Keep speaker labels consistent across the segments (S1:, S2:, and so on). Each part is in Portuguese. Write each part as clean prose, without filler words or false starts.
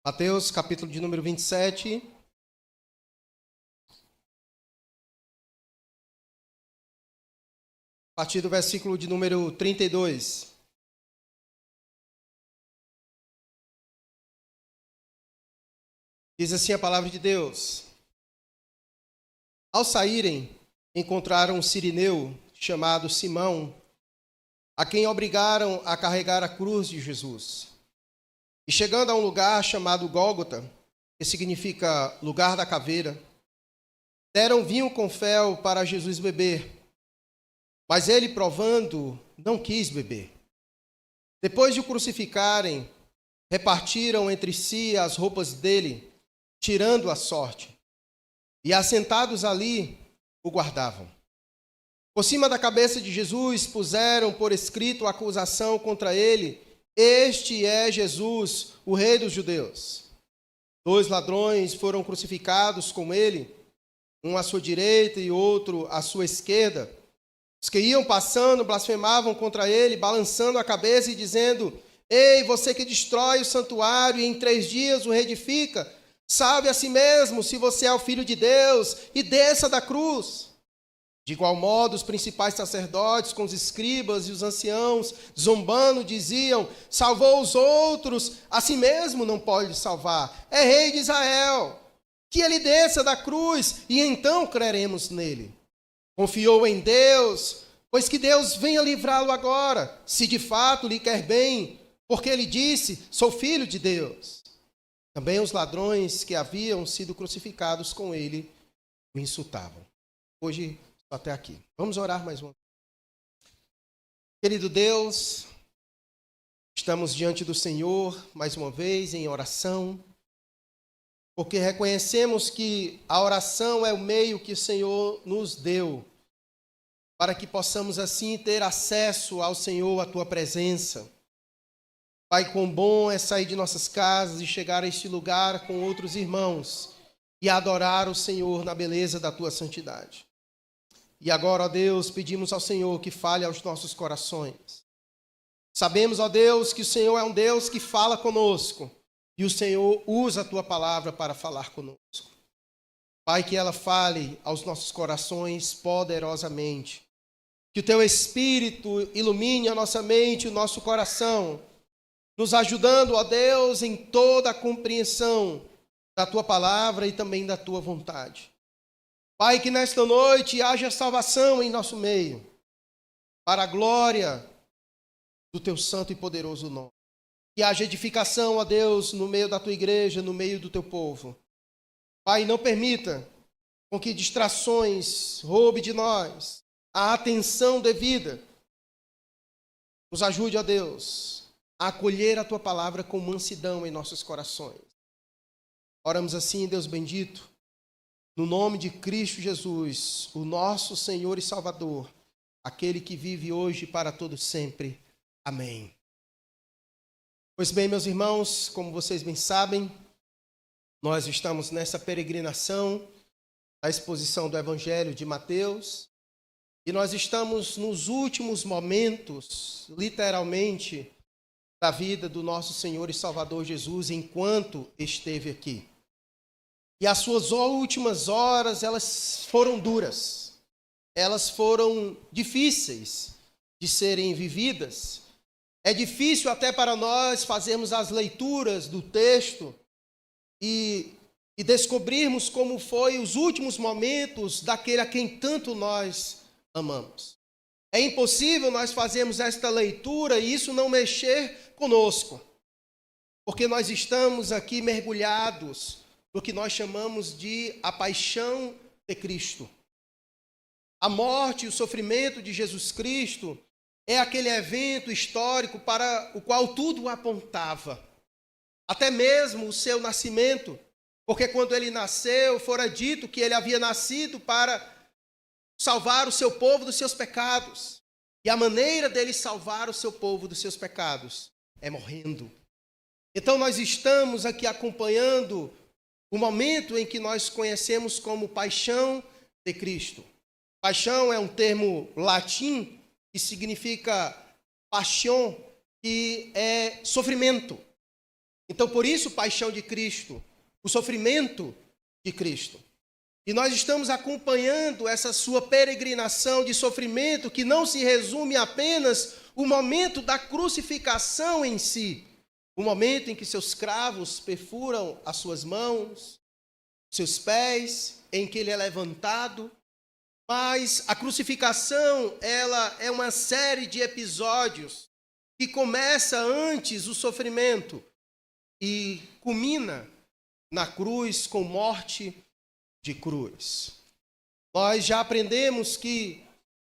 S1: Mateus, capítulo de número 27. A partir do versículo de número 32. Diz assim a palavra de Deus. Ao saírem, encontraram um sirineu chamado Simão, a quem obrigaram a carregar a cruz de Jesus. E chegando a um lugar chamado Gólgota, que significa lugar da caveira, deram vinho com fel para Jesus beber. Mas ele, provando, não quis beber. Depois de o crucificarem, repartiram entre si as roupas dele, tirando a sorte. E assentados ali, o guardavam. Por cima da cabeça de Jesus, puseram por escrito a acusação contra ele: Este é Jesus, o Rei dos Judeus. 2 ladrões foram crucificados com ele, um à sua direita e outro à sua esquerda. Os que iam passando blasfemavam contra ele, balançando a cabeça e dizendo: Ei, você que destrói o santuário e em 3 dias o reedifica, salve a si mesmo, se você é o Filho de Deus, e desça da cruz. De igual modo, os principais sacerdotes, com os escribas e os anciãos, zombando, diziam: Salvou os outros, a si mesmo não pode salvar. É rei de Israel. Que ele desça da cruz e então creremos nele. Confiou em Deus, pois que Deus venha livrá-lo agora, se de fato lhe quer bem, porque ele disse: Sou filho de Deus. Também os ladrões que haviam sido crucificados com ele o insultavam. Hoje, até aqui. Vamos orar mais uma vez. Querido Deus, estamos diante do Senhor mais uma vez em oração, porque reconhecemos que a oração é o meio que o Senhor nos deu, para que possamos assim ter acesso ao Senhor, à Tua presença. Pai, quão bom é sair de nossas casas e chegar a este lugar com outros irmãos e adorar o Senhor na beleza da Tua santidade. E agora, ó Deus, pedimos ao Senhor que fale aos nossos corações. Sabemos, ó Deus, que o Senhor é um Deus que fala conosco e o Senhor usa a Tua palavra para falar conosco. Pai, que ela fale aos nossos corações poderosamente. Que o Teu Espírito ilumine a nossa mente e o nosso coração, nos ajudando, ó Deus, em toda a compreensão da Tua palavra e também da Tua vontade. Pai, que nesta noite haja salvação em nosso meio, para a glória do Teu santo e poderoso nome. Que haja edificação, ó Deus, no meio da Tua igreja, no meio do Teu povo. Pai, não permita com que distrações roube de nós a atenção devida. Nos ajude, ó Deus, a acolher a Tua palavra com mansidão em nossos corações. Oramos assim, Deus bendito, no nome de Cristo Jesus, o nosso Senhor e Salvador, aquele que vive hoje para todo sempre. Amém. Pois bem, meus irmãos, como vocês bem sabem, nós estamos nessa peregrinação da exposição do Evangelho de Mateus e nós estamos nos últimos momentos, literalmente, da vida do nosso Senhor e Salvador Jesus enquanto esteve aqui. E as suas últimas horas, elas foram duras, elas foram difíceis de serem vividas. É difícil até para nós fazermos as leituras do texto e descobrirmos como foi os últimos momentos daquele a quem tanto nós amamos. É impossível nós fazermos esta leitura e isso não mexer conosco, porque nós estamos aqui mergulhados no que nós chamamos de a paixão de Cristo. A morte e o sofrimento de Jesus Cristo é aquele evento histórico para o qual tudo apontava. Até mesmo o seu nascimento, porque quando ele nasceu, fora dito que ele havia nascido para salvar o seu povo dos seus pecados. E a maneira dele salvar o seu povo dos seus pecados é morrendo. Então nós estamos aqui acompanhando o momento em que nós conhecemos como paixão de Cristo. Paixão é um termo latim que significa passion, que é sofrimento. Então, por isso, paixão de Cristo, o sofrimento de Cristo. E nós estamos acompanhando essa sua peregrinação de sofrimento, que não se resume apenas o momento da crucificação em si, o momento em que seus cravos perfuram as suas mãos, seus pés, em que ele é levantado. Mas a crucificação, ela é uma série de episódios que começa antes o sofrimento e culmina na cruz com morte de cruz. Nós já aprendemos que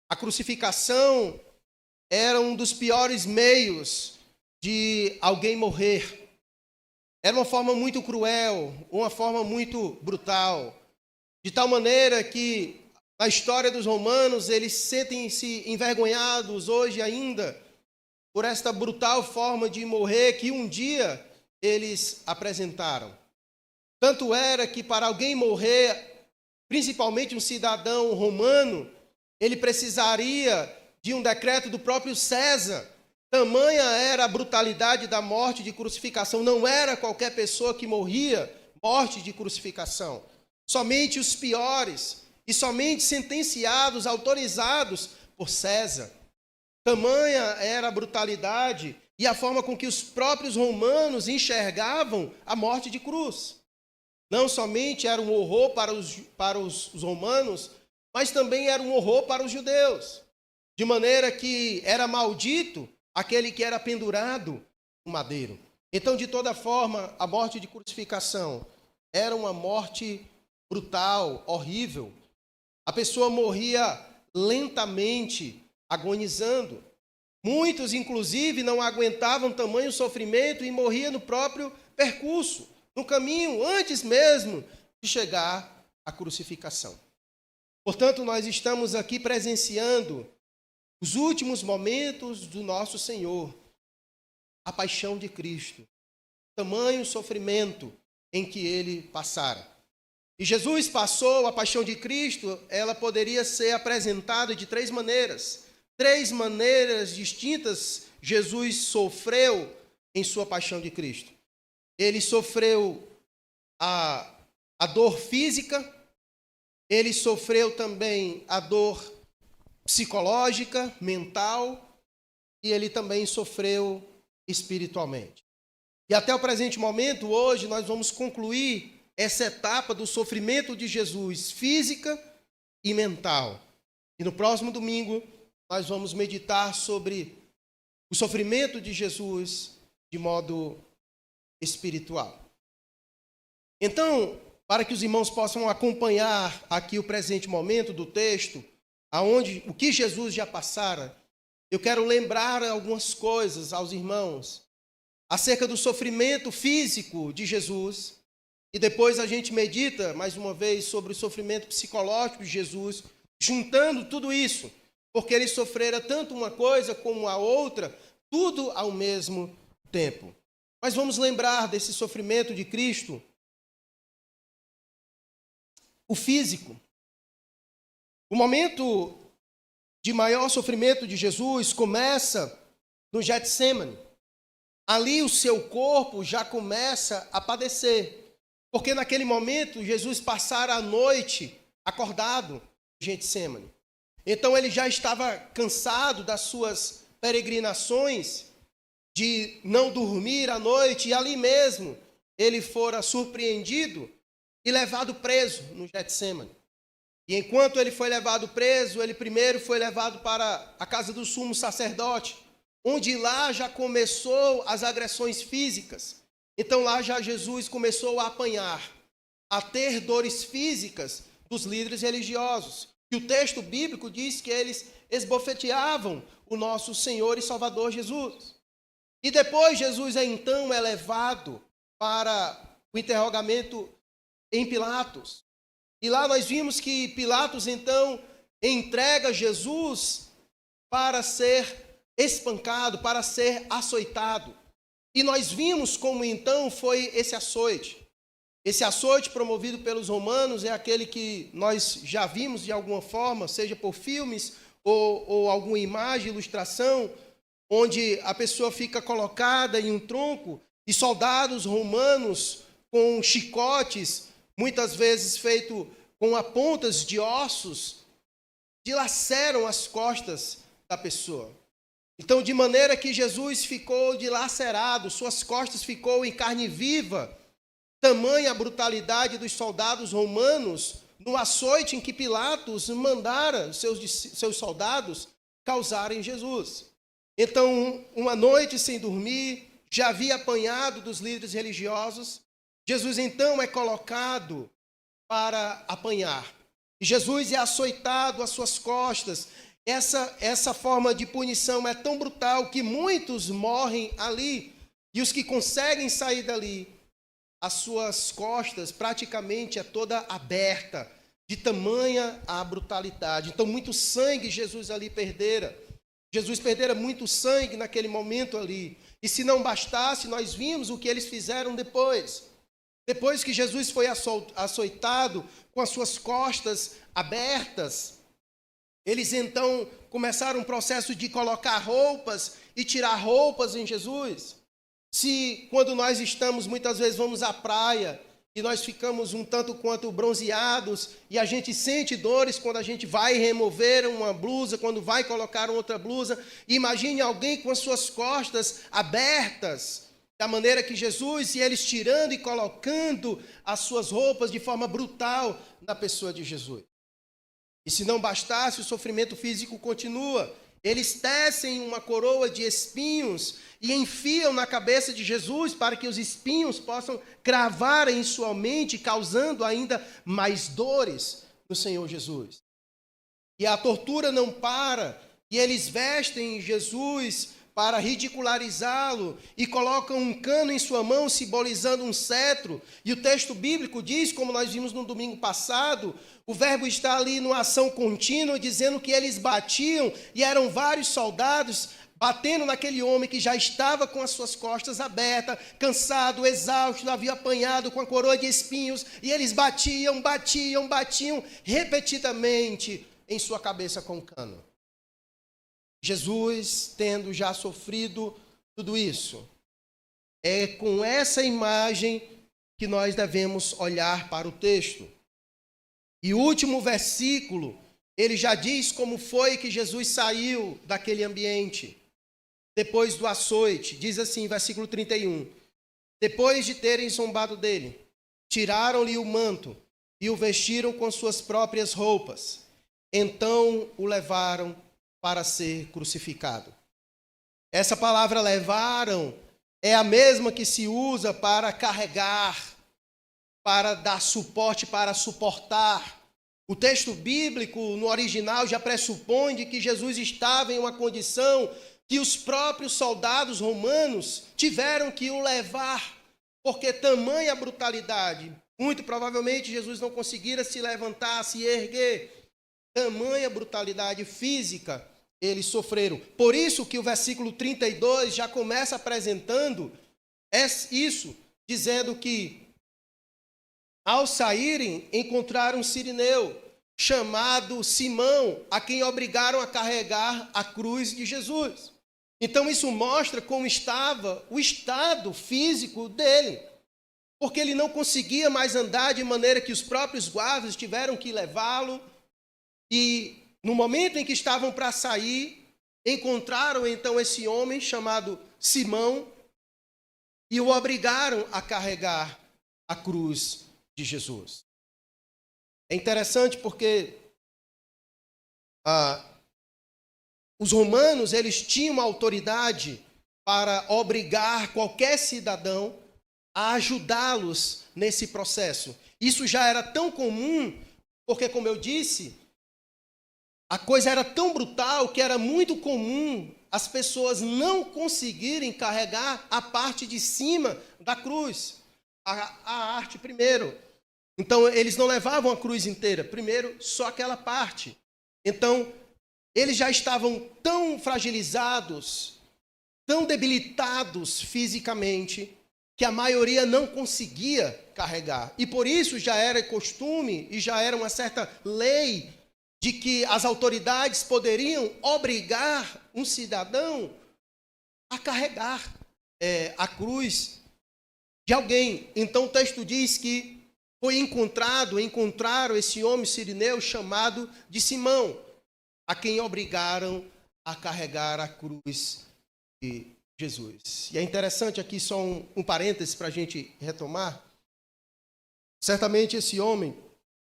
S1: a crucificação era um dos piores meios de alguém morrer. Era uma forma muito cruel, uma forma muito brutal, de tal maneira que na história dos romanos eles sentem-se envergonhados hoje ainda por esta brutal forma de morrer que um dia eles apresentaram. Tanto era que para alguém morrer, principalmente um cidadão romano, ele precisaria de um decreto do próprio César. Tamanha era a brutalidade da morte de crucificação. Não era qualquer pessoa que morria morte de crucificação. Somente os piores e somente sentenciados, autorizados por César. Tamanha era a brutalidade e a forma com que os próprios romanos enxergavam a morte de cruz. Não somente era um horror para os romanos, mas também era um horror para os judeus. De maneira que era maldito aquele que era pendurado no madeiro. Então, de toda forma, a morte de crucificação era uma morte brutal, horrível. A pessoa morria lentamente, agonizando. Muitos, inclusive, não aguentavam tamanho sofrimento e morriam no próprio percurso, no caminho, antes mesmo de chegar à crucificação. Portanto, nós estamos aqui presenciando os últimos momentos do nosso Senhor, a paixão de Cristo, tamanho sofrimento em que ele passara. E Jesus passou a paixão de Cristo, ela poderia ser apresentada de três maneiras. Três maneiras distintas Jesus sofreu em sua paixão de Cristo. Ele sofreu a dor física, ele sofreu também a dor psicológica, mental, e ele também sofreu espiritualmente. E até o presente momento, hoje, nós vamos concluir essa etapa do sofrimento de Jesus, física e mental. E no próximo domingo, nós vamos meditar sobre o sofrimento de Jesus de modo espiritual. Então, para que os irmãos possam acompanhar aqui o presente momento do texto, o que Jesus já passara, eu quero lembrar algumas coisas aos irmãos acerca do sofrimento físico de Jesus, e depois a gente medita mais uma vez sobre o sofrimento psicológico de Jesus, juntando tudo isso, porque ele sofrera tanto uma coisa como a outra, tudo ao mesmo tempo. Mas vamos lembrar desse sofrimento de Cristo, o físico. O momento de maior sofrimento de Jesus começa no Getsêmani. Ali o seu corpo já começa a padecer, porque naquele momento Jesus passara a noite acordado em Getsêmani. Então ele já estava cansado das suas peregrinações, de não dormir à noite, e ali mesmo ele fora surpreendido e levado preso no Getsêmani. E enquanto ele foi levado preso, ele primeiro foi levado para a casa do sumo sacerdote, onde lá já começou as agressões físicas. Então lá já Jesus começou a apanhar, a ter dores físicas dos líderes religiosos. E o texto bíblico diz que eles esbofeteavam o nosso Senhor e Salvador Jesus. E depois Jesus então é levado para o interrogamento em Pilatos. E lá nós vimos que Pilatos então entrega Jesus para ser espancado, para ser açoitado. E nós vimos como então foi esse açoite. Esse açoite promovido pelos romanos é aquele que nós já vimos de alguma forma, seja por filmes ou alguma imagem, ilustração, onde a pessoa fica colocada em um tronco E soldados romanos com chicotes, muitas vezes feito com pontas de ossos, dilaceram as costas da pessoa. Então, de maneira que Jesus ficou dilacerado, suas costas ficou em carne viva, tamanha a brutalidade dos soldados romanos no açoite em que Pilatos mandara seus soldados causarem Jesus. Então, uma noite sem dormir, já havia apanhado dos líderes religiosos. Jesus, então, é colocado para apanhar. E Jesus é açoitado às suas costas. Essa forma de punição é tão brutal que muitos morrem ali. E os que conseguem sair dali, as suas costas praticamente é toda aberta, de tamanha a brutalidade. Então, muito sangue Jesus ali perdera. Jesus perdera muito sangue naquele momento ali. E se não bastasse, nós vimos o que eles fizeram depois. Depois que Jesus foi açoitado com as suas costas abertas, eles então começaram um processo de colocar roupas e tirar roupas em Jesus. Se quando nós estamos, muitas vezes vamos à praia e nós ficamos um tanto quanto bronzeados e a gente sente dores quando a gente vai remover uma blusa, quando vai colocar outra blusa. Imagine alguém com as suas costas abertas, da maneira que Jesus, e eles tirando e colocando as suas roupas de forma brutal na pessoa de Jesus. E se não bastasse, o sofrimento físico continua. Eles tecem uma coroa de espinhos e enfiam na cabeça de Jesus para que os espinhos possam cravar em sua mente, causando ainda mais dores no Senhor Jesus. E a tortura não para, e eles vestem Jesus para ridicularizá-lo e colocam um cano em sua mão, simbolizando um cetro. E o texto bíblico diz, como nós vimos no domingo passado, o verbo está ali numa ação contínua, dizendo que eles batiam, e eram vários soldados batendo naquele homem que já estava com as suas costas abertas, cansado, exausto, havia apanhado com a coroa de espinhos, e eles batiam repetidamente em sua cabeça com cano. Jesus, tendo já sofrido tudo isso, é com essa imagem que nós devemos olhar para o texto. E o último versículo, ele já diz como foi que Jesus saiu daquele ambiente, depois do açoite. Diz assim, versículo 31, depois de terem zombado dele, tiraram-lhe o manto e o vestiram com suas próprias roupas. Então o levaram para ser crucificado. Essa palavra levaram é a mesma que se usa para carregar, para dar suporte, para suportar. O texto bíblico, no original, já pressupõe de que Jesus estava em uma condição que os próprios soldados romanos tiveram que o levar, porque tamanha brutalidade. Muito provavelmente Jesus não conseguira se levantar, se erguer. Tamanha brutalidade física eles sofreram. Por isso que o versículo 32 já começa apresentando isso, dizendo que ao saírem, encontraram um sirineu, chamado Simão, a quem obrigaram a carregar a cruz de Jesus. Então isso mostra como estava o estado físico dele, porque ele não conseguia mais andar, de maneira que os próprios guardas tiveram que levá-lo, e no momento em que estavam para sair, encontraram então esse homem chamado Simão e o obrigaram a carregar a cruz de Jesus. É interessante porque os romanos, eles tinham autoridade para obrigar qualquer cidadão a ajudá-los nesse processo. Isso já era tão comum, porque, como eu disse, a coisa era tão brutal que era muito comum as pessoas não conseguirem carregar a parte de cima da cruz, a arte primeiro. Então, eles não levavam a cruz inteira, primeiro só aquela parte. Então, eles já estavam tão fragilizados, tão debilitados fisicamente, que a maioria não conseguia carregar. E por isso já era costume e já era uma certa lei de que as autoridades poderiam obrigar um cidadão a carregar a cruz de alguém. Então o texto diz que encontraram esse homem sirineu chamado de Simão, a quem obrigaram a carregar a cruz de Jesus. E é interessante aqui só um parêntese para a gente retomar. Certamente esse homem,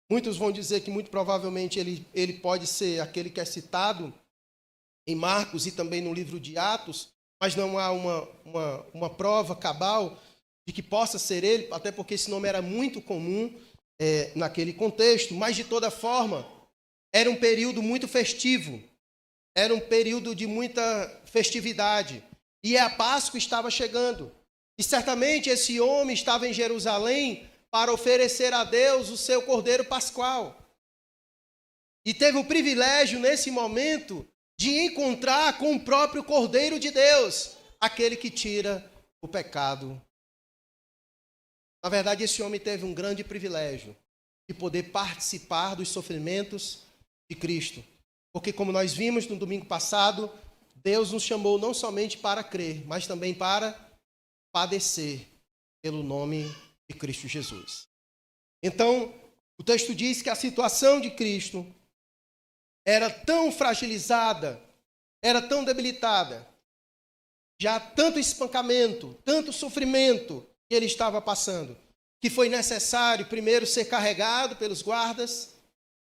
S1: muitos vão dizer que muito provavelmente ele pode ser aquele que é citado em Marcos e também no livro de Atos, mas não há uma prova cabal de que possa ser ele, até porque esse nome era muito comum naquele contexto. Mas, de toda forma, era um período muito festivo, era um período de muita festividade, e a Páscoa estava chegando. E certamente esse homem estava em Jerusalém para oferecer a Deus o seu cordeiro pascual. E teve o privilégio, nesse momento, de encontrar com o próprio Cordeiro de Deus, aquele que tira o pecado. Na verdade, esse homem teve um grande privilégio de poder participar dos sofrimentos de Cristo. Porque, como nós vimos no domingo passado, Deus nos chamou não somente para crer, mas também para padecer pelo nome de Cristo Jesus. Então, o texto diz que a situação de Cristo era tão fragilizada, era tão debilitada, já tanto espancamento, tanto sofrimento que ele estava passando, que foi necessário primeiro ser carregado pelos guardas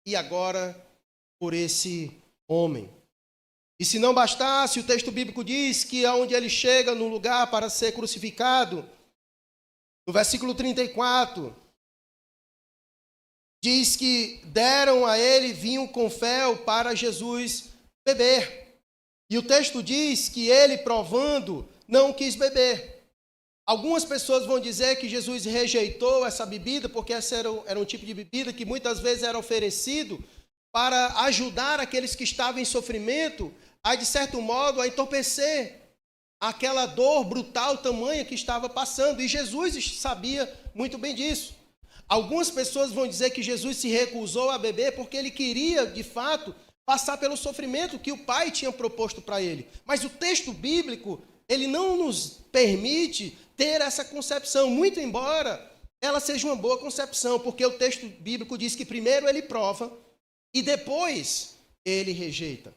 S1: e agora por esse homem. E se não bastasse, o texto bíblico diz que onde ele chega no lugar para ser crucificado, no versículo 34, diz que deram a ele vinho com fel para Jesus beber. E o texto diz que ele, provando, não quis beber. Algumas pessoas vão dizer que Jesus rejeitou essa bebida, porque essa era um tipo de bebida que muitas vezes era oferecido para ajudar aqueles que estavam em sofrimento a, de certo modo, a entorpecer aquela dor brutal, tamanha que estava passando. E Jesus sabia muito bem disso. Algumas pessoas vão dizer que Jesus se recusou a beber porque ele queria, de fato, passar pelo sofrimento que o Pai tinha proposto para ele. Mas o texto bíblico, ele não nos permite ter essa concepção, muito embora ela seja uma boa concepção, porque o texto bíblico diz que primeiro ele prova e depois ele rejeita.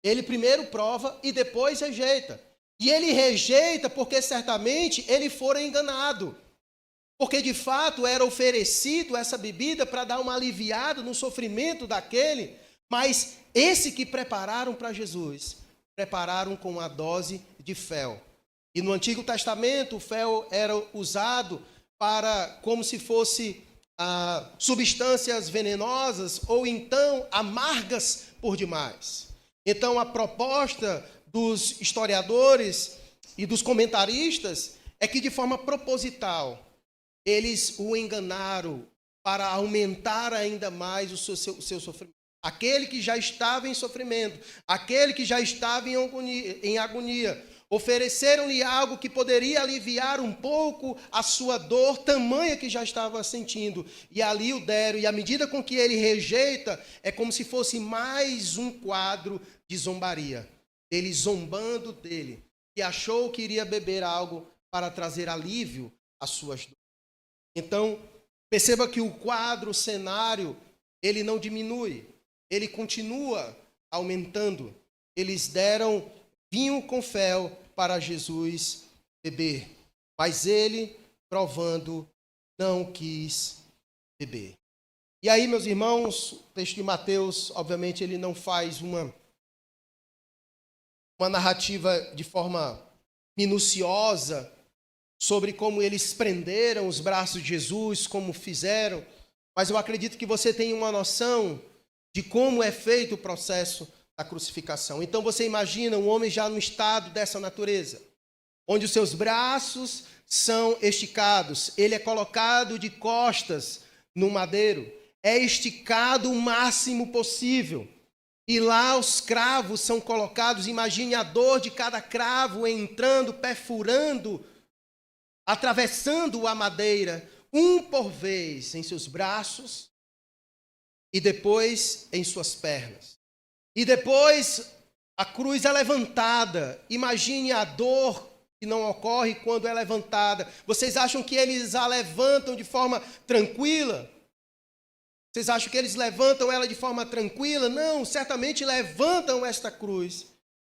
S1: Ele primeiro prova e depois rejeita. E ele rejeita porque certamente ele fora enganado. Porque de fato era oferecido essa bebida para dar uma aliviada no sofrimento daquele, mas esse que prepararam para Jesus, prepararam com uma dose de fel. E no Antigo Testamento o fel era usado para como se fosse substâncias venenosas ou então amargas por demais. Então a proposta dos historiadores e dos comentaristas é que de forma proposital eles o enganaram para aumentar ainda mais o seu sofrimento. Aquele que já estava em sofrimento, aquele que já estava em agonia, ofereceram-lhe algo que poderia aliviar um pouco a sua dor tamanha que já estava sentindo. E ali o deram, e à medida com que ele rejeita, é como se fosse mais um quadro de zombaria. Ele zombando dele, que achou que iria beber algo para trazer alívio às suas dores. Então, perceba que o quadro, o cenário, ele não diminui, ele continua aumentando. Eles deram vinho com fel para Jesus beber, mas ele, provando, não quis beber. E aí, meus irmãos, o texto de Mateus, obviamente, ele não faz uma narrativa de forma minuciosa sobre como eles prenderam os braços de Jesus, como fizeram, mas eu acredito que você tem uma noção de como é feito o processo da crucificação. Então você imagina um homem já no estado dessa natureza, onde os seus braços são esticados, ele é colocado de costas no madeiro, é esticado o máximo possível, e lá os cravos são colocados, imagine a dor de cada cravo entrando, perfurando, atravessando a madeira, um por vez em seus braços e depois em suas pernas. E depois a cruz é levantada. Imagine a dor que não ocorre quando é levantada? Vocês acham que eles a levantam de forma tranquila? Vocês acham que eles levantam ela de forma tranquila? Não, certamente levantam esta cruz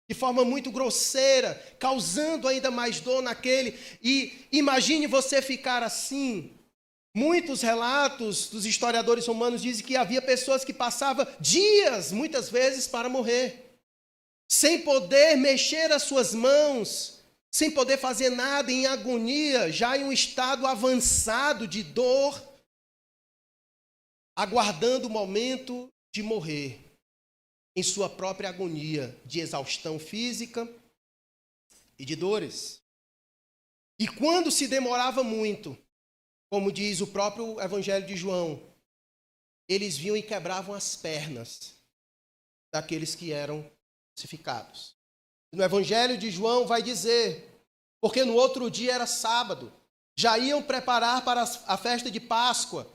S1: de forma muito grosseira, causando ainda mais dor naquele. E imagine você ficar assim. Muitos relatos dos historiadores romanos dizem que havia pessoas que passavam dias, muitas vezes, para morrer, sem poder mexer as suas mãos, sem poder fazer nada, em agonia, já em um estado avançado de dor, aguardando o momento de morrer, em sua própria agonia de exaustão física e de dores. E quando se demorava muito, como diz o próprio Evangelho de João, eles vinham e quebravam as pernas daqueles que eram crucificados. No Evangelho de João vai dizer, porque no outro dia era sábado, já iam preparar para a festa de Páscoa.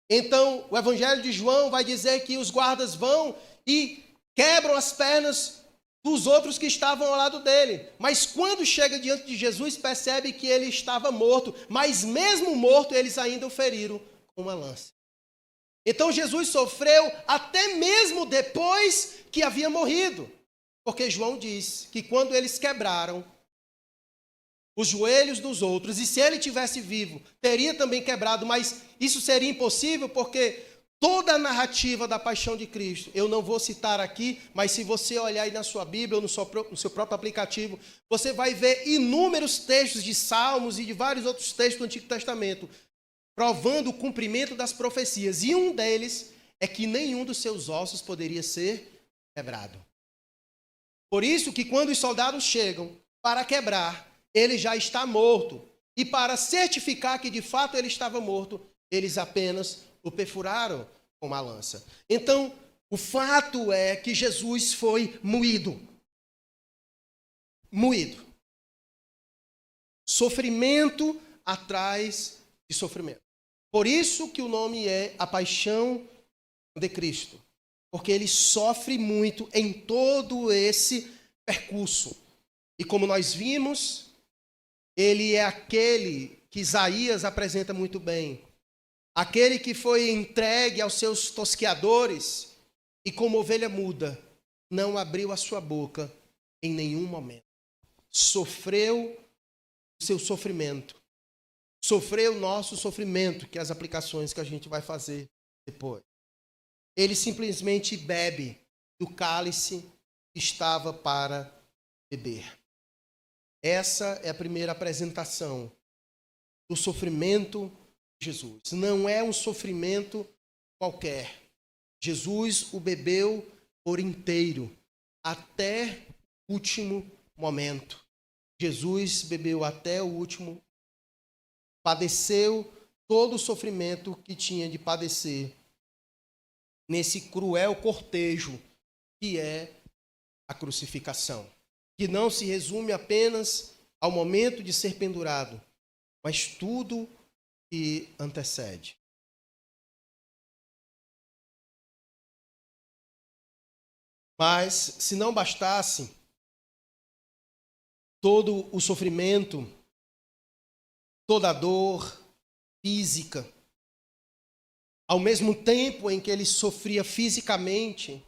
S1: Então, o Evangelho de João vai dizer que os guardas vão e quebram as pernas dos outros que estavam ao lado dele. Mas quando chega diante de Jesus, percebe que ele estava morto. Mas mesmo morto, eles ainda o feriram com uma lança. Então Jesus sofreu até mesmo depois que havia morrido. Porque João diz que quando eles quebraram os joelhos dos outros, e se ele tivesse vivo, teria também quebrado, mas isso seria impossível porque toda a narrativa da paixão de Cristo, eu não vou citar aqui, mas se você olhar aí na sua Bíblia ou no seu próprio aplicativo, você vai ver inúmeros textos de Salmos e de vários outros textos do Antigo Testamento, provando o cumprimento das profecias. E um deles é que nenhum dos seus ossos poderia ser quebrado. Por isso que quando os soldados chegam para quebrar, ele já está morto. E para certificar que de fato ele estava morto, eles apenas o perfuraram com uma lança. Então, o fato é que Jesus foi moído. Moído. Sofrimento atrás de sofrimento. Por isso que o nome é a paixão de Cristo. Porque ele sofre muito em todo esse percurso. E como nós vimos, ele é aquele que Isaías apresenta muito bem. Aquele que foi entregue aos seus tosqueadores e como ovelha muda, não abriu a sua boca em nenhum momento. Sofreu o seu sofrimento. Sofreu o nosso sofrimento, que é as aplicações que a gente vai fazer depois. Ele simplesmente bebe do cálice que estava para beber. Essa é a primeira apresentação do sofrimento de Jesus. Não é um sofrimento qualquer. Jesus o bebeu por inteiro, até o último momento. Jesus bebeu até o último, padeceu todo o sofrimento que tinha de padecer nesse cruel cortejo que é a crucificação, que não se resume apenas ao momento de ser pendurado, mas tudo que antecede. Mas, se não bastasse todo o sofrimento, toda a dor física, ao mesmo tempo em que ele sofria fisicamente,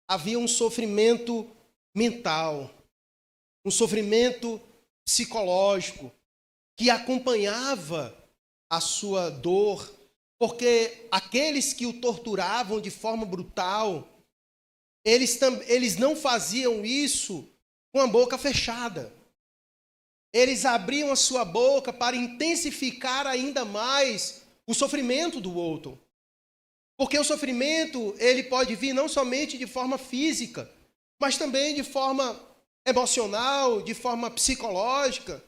S1: havia um sofrimento mental, um sofrimento psicológico que acompanhava a sua dor, porque aqueles que o torturavam de forma brutal, eles não faziam isso com a boca fechada. Eles abriam a sua boca para intensificar ainda mais o sofrimento do outro. Porque o sofrimento, ele pode vir não somente de forma física, mas também de forma emocional, de forma psicológica.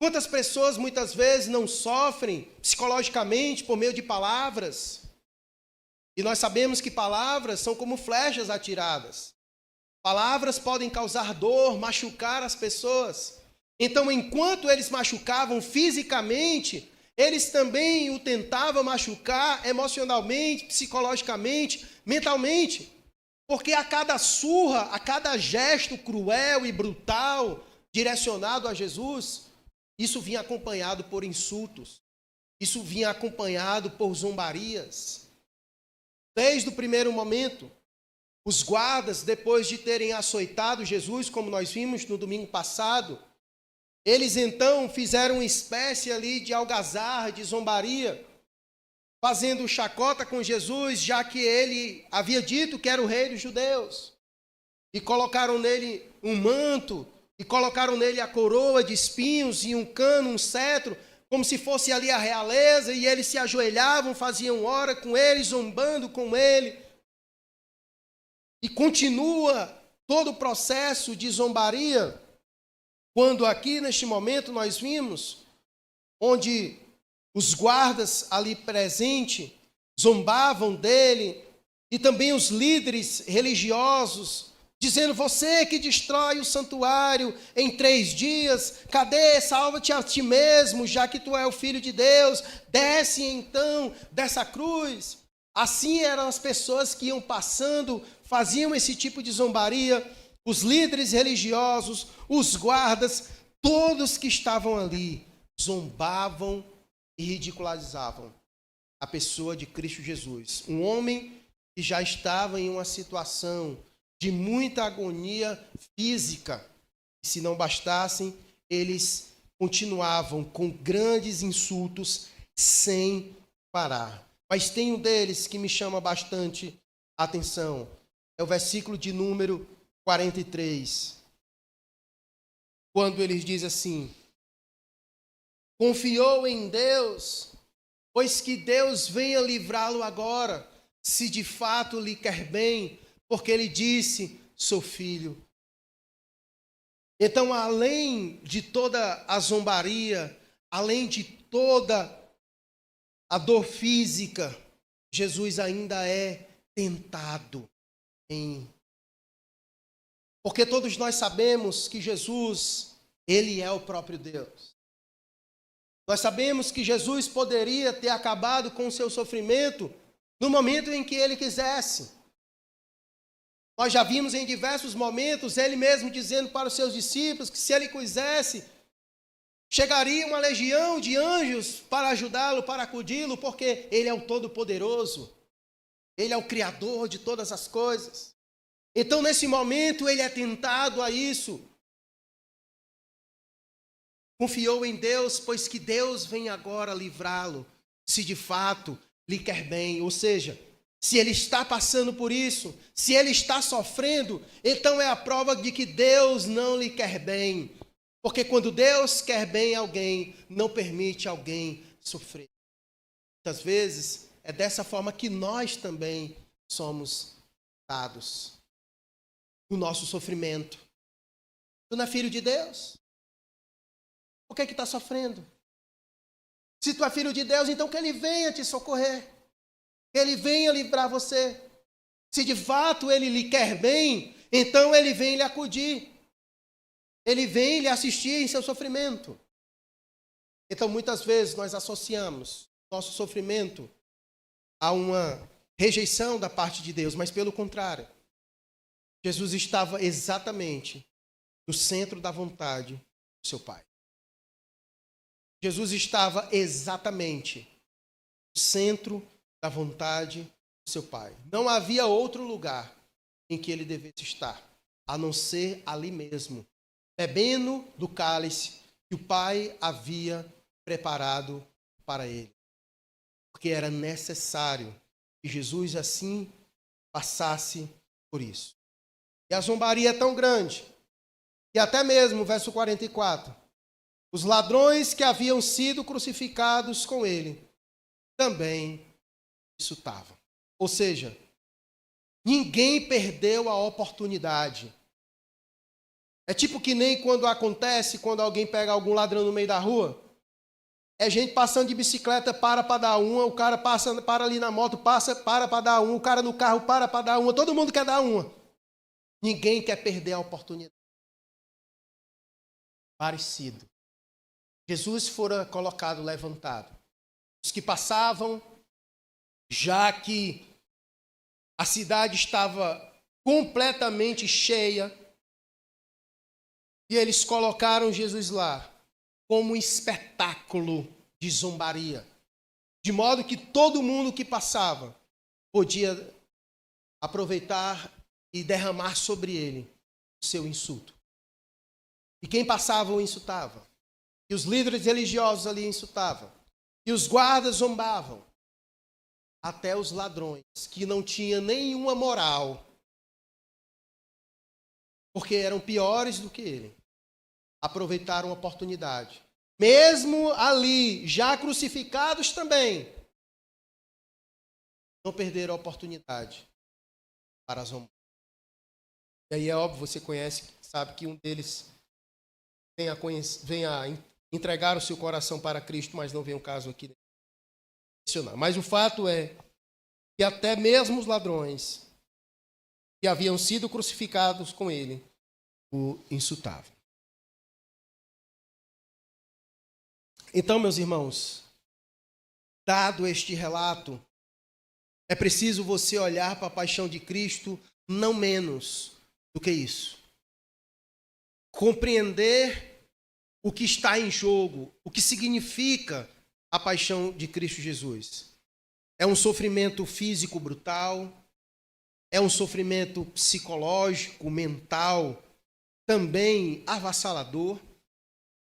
S1: Quantas pessoas muitas vezes não sofrem psicologicamente por meio de palavras? E nós sabemos que palavras são como flechas atiradas. Palavras podem causar dor, machucar as pessoas. Então, enquanto eles machucavam fisicamente, eles também o tentavam machucar emocionalmente, psicologicamente, mentalmente. Porque a cada surra, a cada gesto cruel e brutal direcionado a Jesus, isso vinha acompanhado por insultos, isso vinha acompanhado por zombarias. Desde o primeiro momento, os guardas, depois de terem açoitado Jesus, como nós vimos no domingo passado, eles então fizeram uma espécie ali de algazarra, de zombaria, fazendo chacota com Jesus, já que ele havia dito que era o rei dos judeus. E colocaram nele um manto, e colocaram nele a coroa de espinhos, e um cano, um cetro, como se fosse ali a realeza, e eles se ajoelhavam, faziam hora com ele, zombando com ele. E continua todo o processo de zombaria, quando aqui neste momento nós vimos, onde os guardas ali presentes zombavam dele, e também os líderes religiosos, dizendo: você que destrói o santuário em 3 dias, cadê? Salva-te a ti mesmo, já que tu é o Filho de Deus, desce então dessa cruz. Assim eram as pessoas que iam passando, faziam esse tipo de zombaria, os líderes religiosos, os guardas, todos que estavam ali, zombavam e ridicularizavam a pessoa de Cristo Jesus. Um homem que já estava em uma situação de muita agonia física. E se não bastassem, eles continuavam com grandes insultos sem parar. Mas tem um deles que me chama bastante atenção. É o versículo de número 43. Quando eles dizem assim: confiou em Deus, pois que Deus venha livrá-lo agora, se de fato lhe quer bem, porque ele disse: sou filho. Então, além de toda a zombaria, além de toda a dor física, Jesus ainda é tentado porque todos nós sabemos que Jesus, ele é o próprio Deus. Nós sabemos que Jesus poderia ter acabado com o seu sofrimento no momento em que ele quisesse. Nós já vimos em diversos momentos ele mesmo dizendo para os seus discípulos que se ele quisesse, chegaria uma legião de anjos para ajudá-lo, para acudi-lo, porque ele é o Todo-Poderoso. Ele é o Criador de todas as coisas. Então, nesse momento, ele é tentado a isso. Confiou em Deus, pois que Deus vem agora livrá-lo, se de fato lhe quer bem. Ou seja, se ele está passando por isso, se ele está sofrendo, então é a prova de que Deus não lhe quer bem. Porque quando Deus quer bem a alguém, não permite alguém sofrer. Muitas vezes, é dessa forma que nós também somos dados no nosso sofrimento. Tu não é filho de Deus? Por que está sofrendo? Se tu é filho de Deus, então que ele venha te socorrer. Que ele venha livrar você. Se de fato ele lhe quer bem, então ele vem lhe acudir. Ele vem lhe assistir em seu sofrimento. Então muitas vezes nós associamos nosso sofrimento a uma rejeição da parte de Deus, mas pelo contrário. Jesus estava exatamente no centro da vontade do seu Pai. Jesus estava exatamente no centro da vontade do seu Pai. Não havia outro lugar em que ele devesse estar, a não ser ali mesmo, bebendo do cálice que o Pai havia preparado para ele. Porque era necessário que Jesus assim passasse por isso. E a zombaria é tão grande que até mesmo, verso 44, os ladrões que haviam sido crucificados com ele também insultavam. Ou seja, ninguém perdeu a oportunidade. É tipo que nem quando acontece, quando alguém pega algum ladrão no meio da rua, é gente passando de bicicleta, para dar uma, o cara passa, para ali na moto, para dar uma, o cara no carro para dar uma, todo mundo quer dar uma. Ninguém quer perder a oportunidade. Parecido. Jesus fora colocado, levantado. Os que passavam, já que a cidade estava completamente cheia, E eles colocaram Jesus lá como um espetáculo de zombaria, de modo que todo mundo que passava podia aproveitar e derramar sobre ele o seu insulto. E quem passava o insultava. E os líderes religiosos ali insultavam. E os guardas zombavam. Até os ladrões, que não tinham nenhuma moral, porque eram piores do que ele, aproveitaram a oportunidade. Mesmo ali, já crucificados também, não perderam a oportunidade para zombar. E aí é óbvio, você conhece, sabe que um deles vem a entregar o seu coração para Cristo, mas não vem o caso aqui de mencionar. Mas o fato é que até mesmo os ladrões que haviam sido crucificados com ele o insultavam. Então, meus irmãos, dado este relato, é preciso você olhar para a paixão de Cristo não menos do que isso. Compreender o que está em jogo, o que significa a paixão de Cristo Jesus. É um sofrimento físico brutal, é um sofrimento psicológico, mental, também avassalador.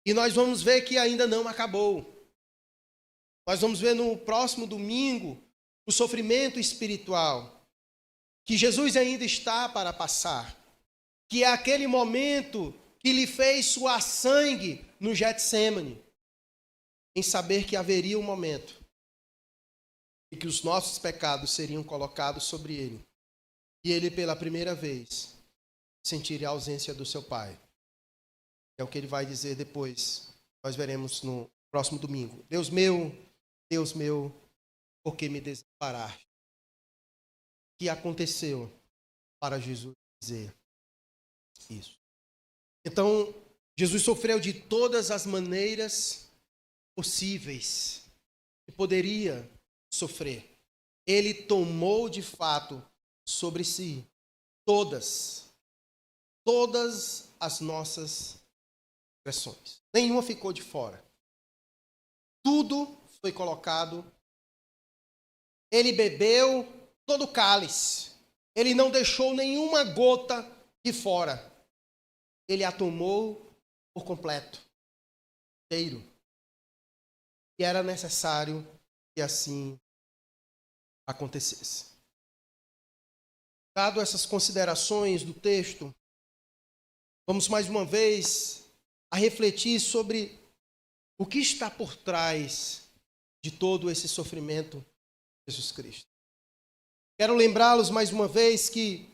S1: E nós vamos ver que ainda não acabou. Nós vamos ver no próximo domingo o sofrimento espiritual, que Jesus ainda está para passar, que é aquele momento que lhe fez suar sangue no Getsêmani, em saber que haveria um momento em que os nossos pecados seriam colocados sobre ele, e ele pela primeira vez sentiria a ausência do seu Pai. É o que ele vai dizer depois, nós veremos no próximo domingo. Deus meu, por que me desamparaste? O que aconteceu para Jesus dizer isso? Então, Jesus sofreu de todas as maneiras possíveis que poderia sofrer. Ele tomou de fato sobre si todas as nossas transgressões. Nenhuma ficou de fora. Tudo foi colocado. Ele bebeu todo o cálice. Ele não deixou nenhuma gota de fora. Ele a tomou por completo, inteiro. E era necessário que assim acontecesse. Dado essas considerações do texto, vamos mais uma vez a refletir sobre o que está por trás de todo esse sofrimento de Jesus Cristo. Quero lembrá-los mais uma vez que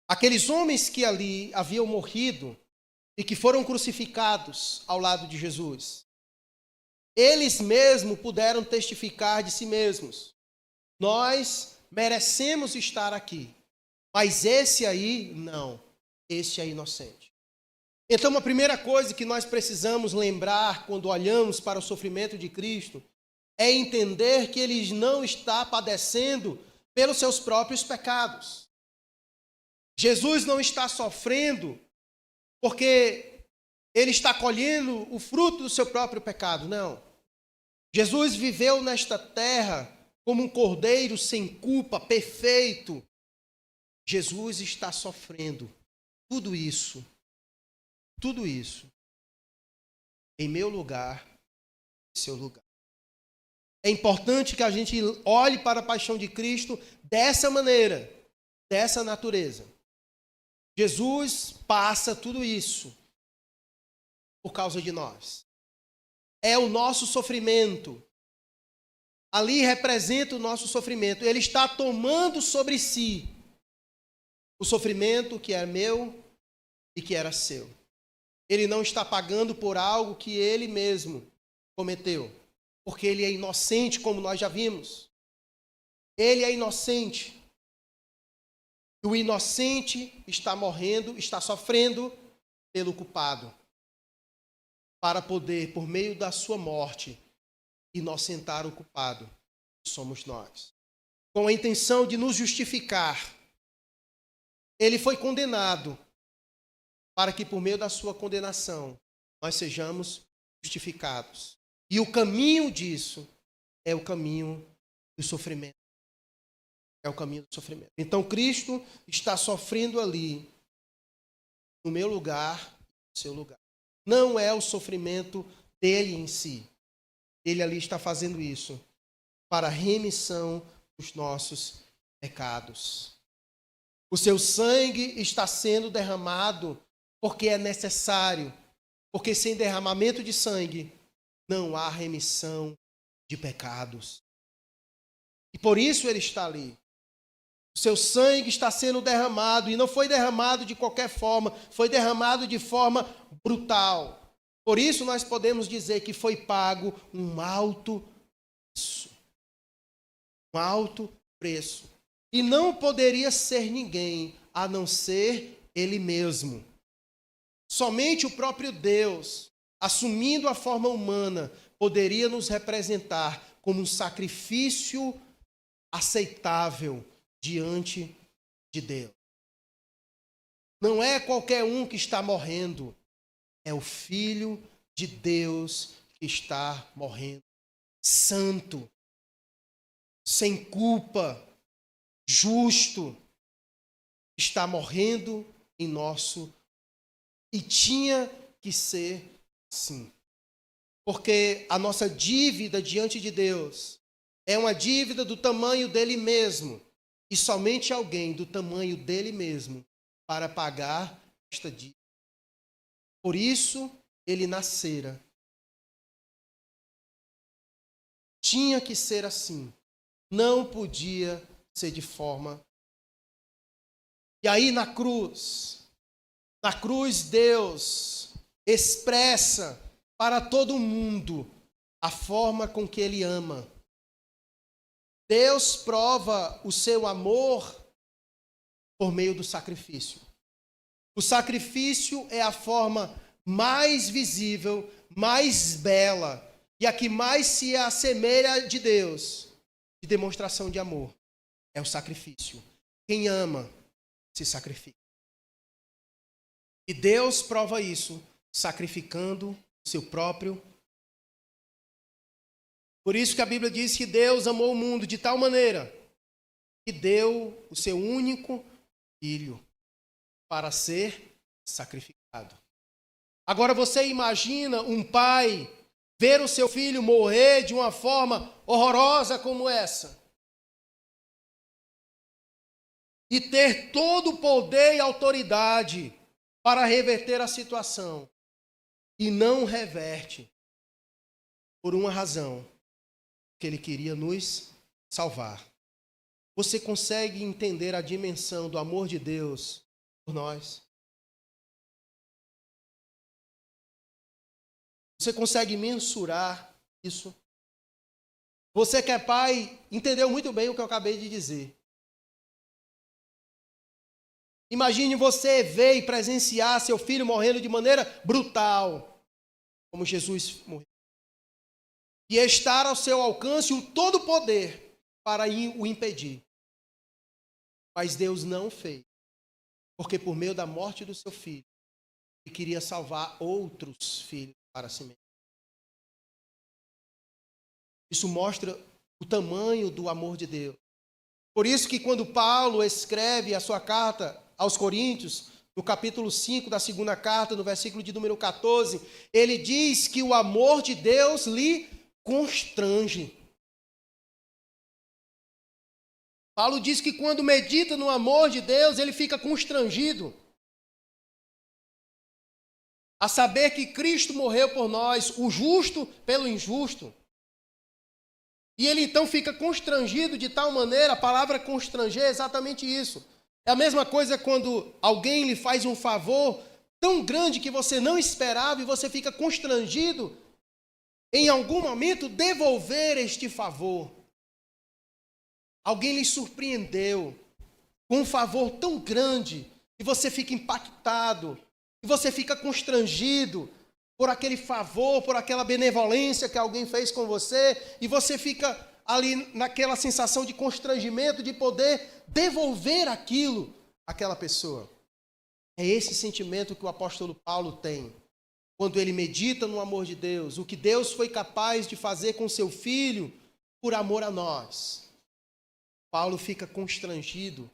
S1: aqueles homens que ali haviam morrido e que foram crucificados ao lado de Jesus, eles mesmos puderam testificar de si mesmos: nós merecemos estar aqui, mas esse aí não, esse é inocente. Então, a primeira coisa que nós precisamos lembrar quando olhamos para o sofrimento de Cristo é entender que ele não está padecendo pelos seus próprios pecados. Jesus não está sofrendo porque ele está colhendo o fruto do seu próprio pecado, não. Jesus viveu nesta terra como um cordeiro sem culpa, perfeito. Jesus está sofrendo tudo isso, em meu lugar, em seu lugar. É importante que a gente olhe para a paixão de Cristo dessa maneira, dessa natureza. Jesus passa tudo isso por causa de nós. É o nosso sofrimento. Ali representa o nosso sofrimento. Ele está tomando sobre si o sofrimento que é meu e que era seu. Ele não está pagando por algo que ele mesmo cometeu, porque ele é inocente, como nós já vimos. Ele é inocente. E o inocente está morrendo, está sofrendo pelo culpado, para poder, por meio da sua morte, inocentar o culpado, que somos nós. Com a intenção de nos justificar, ele foi condenado para que por meio da sua condenação nós sejamos justificados. E o caminho disso é o caminho do sofrimento. É o caminho do sofrimento. Então Cristo está sofrendo ali, no meu lugar, no seu lugar. Não é o sofrimento dele em si. Ele ali está fazendo isso para a remissão dos nossos pecados. O seu sangue está sendo derramado porque é necessário. Porque sem derramamento de sangue não há remissão de pecados. E por isso ele está ali. O seu sangue está sendo derramado, e não foi derramado de qualquer forma, foi derramado de forma brutal. Por isso nós podemos dizer que foi pago um alto preço. Um alto preço. E não poderia ser ninguém a não ser ele mesmo. Somente o próprio Deus, assumindo a forma humana, poderia nos representar como um sacrifício aceitável diante de Deus. Não é qualquer um que está morrendo, é o Filho de Deus que está morrendo. Santo, sem culpa, justo, está morrendo em nosso lugar. E tinha que ser assim. Porque a nossa dívida diante de Deus é uma dívida do tamanho dele mesmo. E somente alguém do tamanho dele mesmo para pagar esta dívida. Por isso, ele nascera. Tinha que ser assim. Não podia ser de forma. E aí na cruz, Deus expressa para todo mundo a forma com que ele ama. Deus prova o seu amor por meio do sacrifício. O sacrifício é a forma mais visível, mais bela e a que mais se assemelha de Deus, de demonstração de amor. É o sacrifício. Quem ama, se sacrifica. E Deus prova isso, sacrificando seu próprio. Por isso que a Bíblia diz que Deus amou o mundo de tal maneira que deu o seu único filho para ser sacrificado. Agora você imagina um pai ver o seu filho morrer de uma forma horrorosa como essa. E ter todo o poder e autoridade para reverter a situação. E não reverte. Por uma razão. Que ele queria nos salvar. Você consegue entender a dimensão do amor de Deus por nós? Você consegue mensurar isso? Você que é pai, entendeu muito bem o que eu acabei de dizer. Imagine você ver e presenciar seu filho morrendo de maneira brutal, como Jesus morreu. E estar ao seu alcance o todo o poder para o impedir. Mas Deus não fez, porque por meio da morte do seu filho, ele queria salvar outros filhos para si mesmo. Isso mostra o tamanho do amor de Deus. Por isso que quando Paulo escreve a sua carta aos Coríntios, no capítulo 5 da segunda carta, no versículo de número 14, ele diz que o amor de Deus lhe constrange. Paulo diz que quando medita no amor de Deus, ele fica constrangido. A saber que Cristo morreu por nós, o justo pelo injusto. E ele então fica constrangido de tal maneira, a palavra constranger é exatamente isso. É a mesma coisa quando alguém lhe faz um favor tão grande que você não esperava e você fica constrangido em algum momento devolver este favor. Alguém lhe surpreendeu com um favor tão grande e você fica impactado, e você fica constrangido por aquele favor, por aquela benevolência que alguém fez com você, e você fica ali naquela sensação de constrangimento de poder devolver aquilo àquela pessoa. É esse sentimento que o apóstolo Paulo tem quando ele medita no amor de Deus, o que Deus foi capaz de fazer com seu filho por amor a nós. Paulo fica constrangido,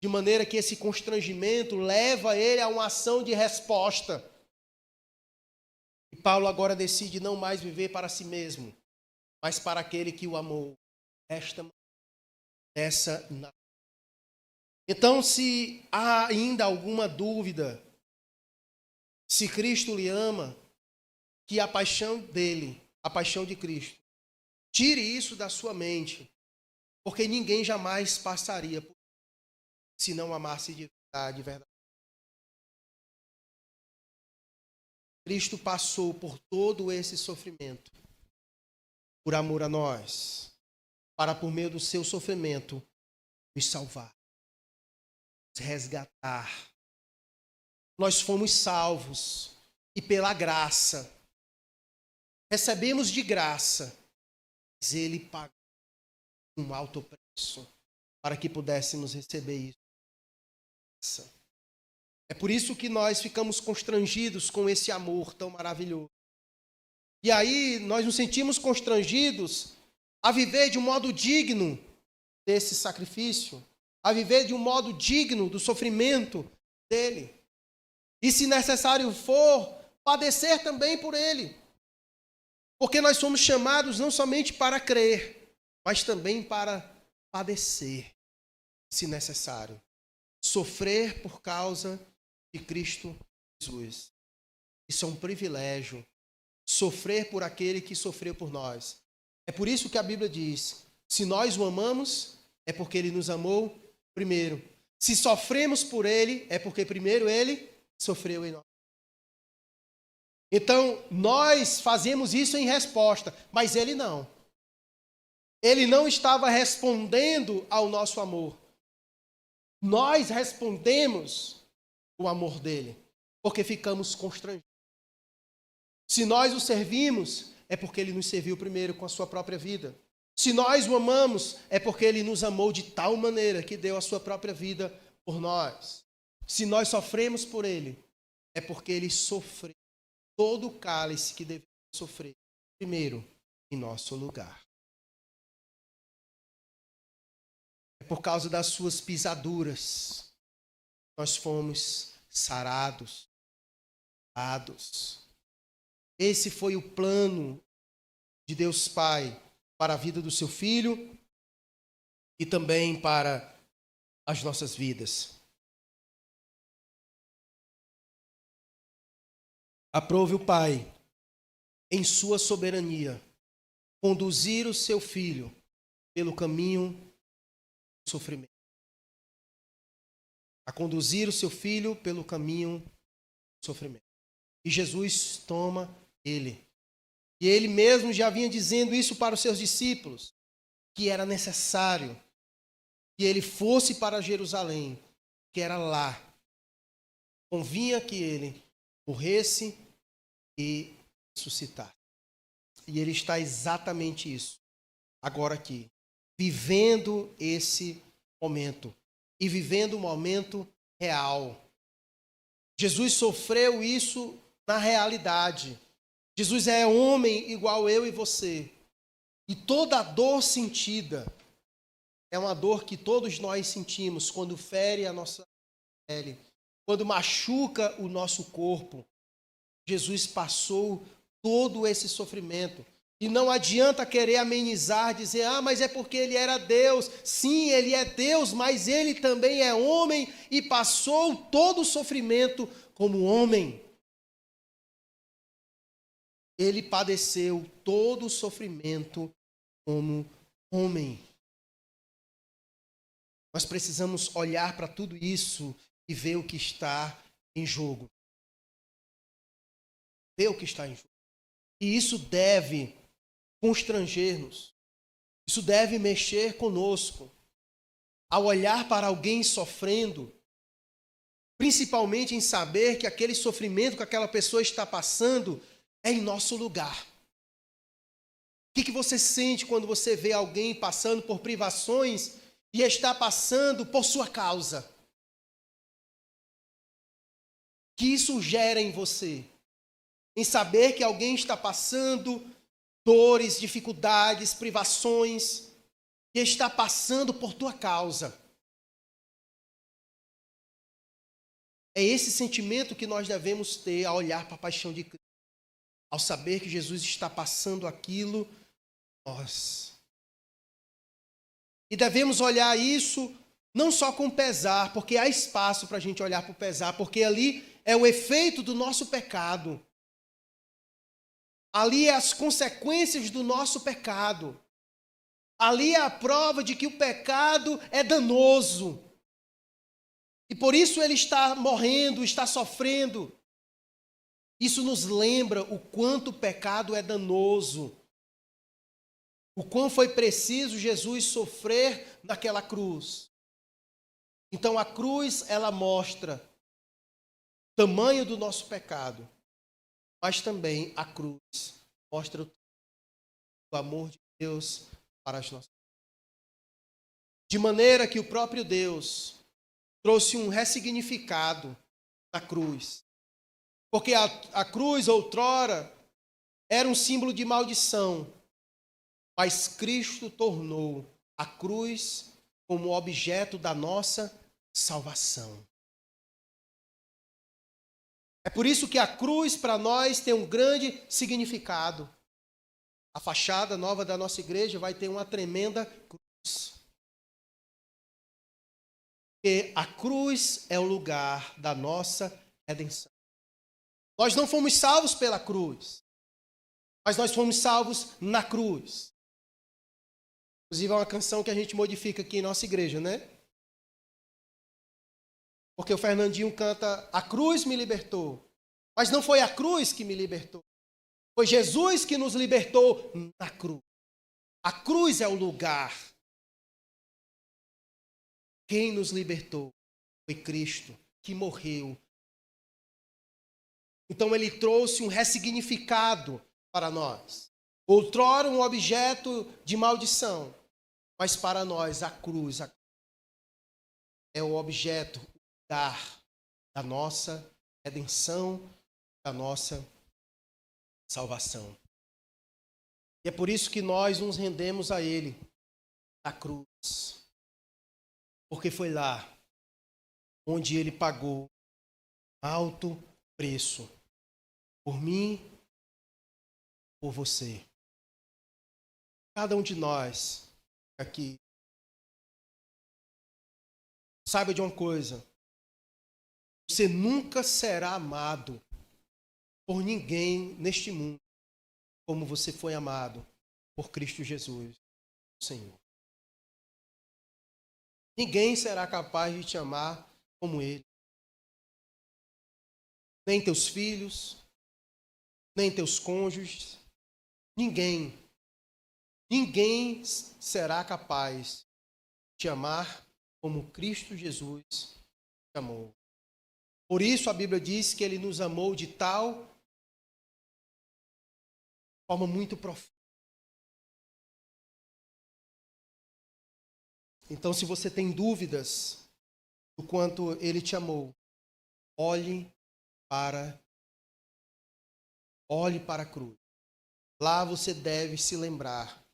S1: de maneira que esse constrangimento leva ele a uma ação de resposta. E Paulo agora decide não mais viver para si mesmo, mas para aquele que o amou. Então, se há ainda alguma dúvida, se Cristo lhe ama, que a paixão dele, a paixão de Cristo, tire isso da sua mente, porque ninguém jamais passaria por isso, se não amasse de verdade. Cristo passou por todo esse sofrimento, por amor a nós, para por meio do seu sofrimento, nos salvar, nos resgatar. Nós fomos salvos e pela graça, recebemos de graça, mas Ele pagou um alto preço para que pudéssemos receber isso. É por isso que nós ficamos constrangidos com esse amor tão maravilhoso. E aí nós nos sentimos constrangidos a viver de um modo digno desse sacrifício, a viver de um modo digno do sofrimento dele. E se necessário for, padecer também por ele. Porque nós somos chamados não somente para crer, mas também para padecer, se necessário. Sofrer por causa de Cristo Jesus. Isso é um privilégio. Sofrer por aquele que sofreu por nós. É por isso que a Bíblia diz, se nós o amamos, é porque ele nos amou primeiro. Se sofremos por ele, é porque primeiro ele sofreu em nós. Então, nós fazemos isso em resposta, mas ele não. Ele não estava respondendo ao nosso amor. Nós respondemos o amor dele, porque ficamos constrangidos. Se nós o servimos, é porque ele nos serviu primeiro com a sua própria vida. Se nós o amamos, é porque ele nos amou de tal maneira que deu a sua própria vida por nós. Se nós sofremos por ele, é porque ele sofreu todo o cálice que devemos sofrer, primeiro, em nosso lugar. É por causa das suas pisaduras, nós fomos sarados, curados. Esse foi o plano de Deus Pai para a vida do seu Filho e também para as nossas vidas. Aprove o Pai, em sua soberania, conduzir o seu Filho pelo caminho do sofrimento. A conduzir o seu Filho pelo caminho do sofrimento. E Jesus toma ele. E ele mesmo já vinha dizendo isso para os seus discípulos, que era necessário que ele fosse para Jerusalém, que era lá. Convinha que ele morresse e ressuscitasse. E ele está exatamente isso, agora aqui, vivendo esse momento. E vivendo um momento real. Jesus sofreu isso na realidade. Jesus é homem igual eu e você. E toda a dor sentida é uma dor que todos nós sentimos quando fere a nossa pele, quando machuca o nosso corpo. Jesus passou todo esse sofrimento. E não adianta querer amenizar, dizer, mas é porque ele era Deus. Sim, ele é Deus, mas ele também é homem e passou todo o sofrimento como homem. Ele padeceu todo o sofrimento como homem. Nós precisamos olhar para tudo isso e ver o que está em jogo. Ver o que está em jogo. E isso deve constranger-nos. Isso deve mexer conosco. Ao olhar para alguém sofrendo, principalmente em saber que aquele sofrimento que aquela pessoa está passando é em nosso lugar. O que você sente quando você vê alguém passando por privações e está passando por sua causa? que isso gera em você? Em saber que alguém está passando dores, dificuldades, privações, que está passando por tua causa. É esse sentimento que nós devemos ter ao olhar para a paixão de Cristo, ao saber que Jesus está passando aquilo por nós. E devemos olhar isso não só com pesar, porque há espaço para a gente olhar para o pesar, porque ali é o efeito do nosso pecado. Ali é as consequências do nosso pecado. Ali é a prova de que o pecado é danoso. E por isso ele está morrendo, está sofrendo. Isso nos lembra o quanto o pecado é danoso. O quão foi preciso Jesus sofrer naquela cruz. Então a cruz, ela mostra o tamanho do nosso pecado, mas também a cruz mostra o amor de Deus para as nossas vidas. De maneira que o próprio Deus trouxe um ressignificado na cruz. Porque a cruz, outrora, era um símbolo de maldição, mas Cristo tornou a cruz como objeto da nossa salvação. É por isso que a cruz para nós tem um grande significado. A fachada nova da nossa igreja vai ter uma tremenda cruz. Porque a cruz é o lugar da nossa redenção. Nós não fomos salvos pela cruz, mas nós fomos salvos na cruz. Inclusive é uma canção que a gente modifica aqui em nossa igreja, né? Porque o Fernandinho canta, a cruz me libertou. Mas não foi a cruz que me libertou. Foi Jesus que nos libertou na cruz. A cruz é o lugar. Quem nos libertou foi Cristo, que morreu. Então ele trouxe um ressignificado para nós. Outrora um objeto de maldição. Mas para nós a cruz é o objeto, o lugar da nossa redenção, da nossa salvação. E é por isso que nós nos rendemos a Ele, na cruz. Porque foi lá onde Ele pagou alto preço por mim, por você. Cada um de nós aqui, saiba de uma coisa, você nunca será amado por ninguém neste mundo como você foi amado por Cristo Jesus, o Senhor. Ninguém será capaz de te amar como Ele. Nem teus filhos, nem teus cônjuges, ninguém será capaz de te amar como Cristo Jesus te amou. Por isso a Bíblia diz que Ele nos amou de tal forma muito profunda. Então, se você tem dúvidas do quanto Ele te amou, olhe para a cruz. Lá você deve se lembrar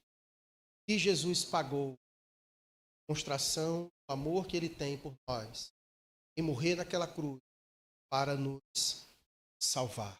S1: que Jesus pagou a demonstração do amor que Ele tem por nós e morrer naquela cruz para nos salvar.